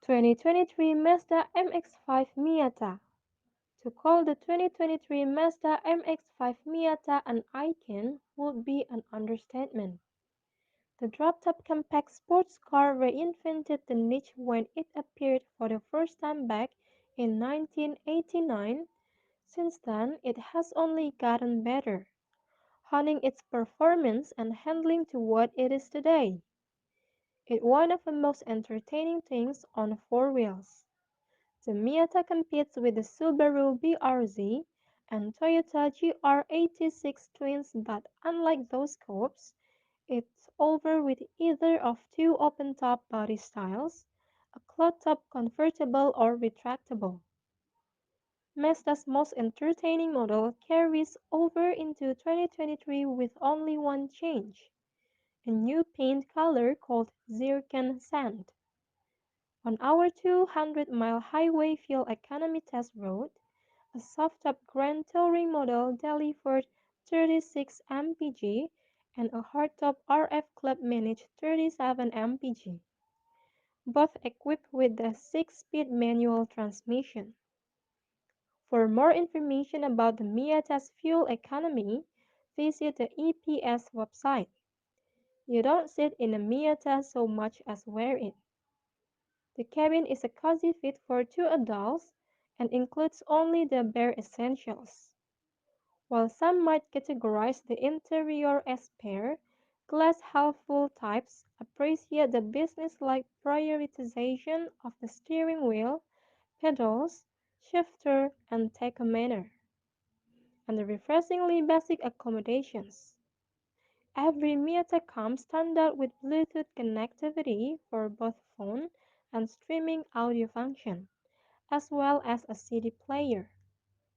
2023 Mazda MX-5 Miata. To call the 2023 Mazda MX-5 Miata an icon would be an understatement. The drop-top compact sports car reinvented the niche when it appeared for the first time back in 1989. Since then, it has only gotten better, honing its performance and handling to what it is today. It's one of the most entertaining things on four wheels. The Miata competes with the Subaru BRZ and Toyota GR86 twins, but unlike those coupes, it's over with either of two open-top body styles, a cloth-top convertible or retractable. Mazda's most entertaining model carries over into 2023 with only one change, a new paint color called Zircon Sand. On our 200-mile highway fuel economy test road, a soft-top Grand Touring model delivered 36 mpg and a hardtop RF Club managed 37 mpg, both equipped with the 6-speed manual transmission. For more information about the Miata's fuel economy, visit the EPS website. You don't sit in a Miata so much as wear it. The cabin is a cozy fit for two adults and includes only the bare essentials. While some might categorize the interior as spare, glass half full types appreciate the business-like prioritization of the steering wheel, pedals, shifter, and tachometer, and the refreshingly basic accommodations. Every Miata comes standard with Bluetooth connectivity for both phone and streaming audio function, as well as a CD player.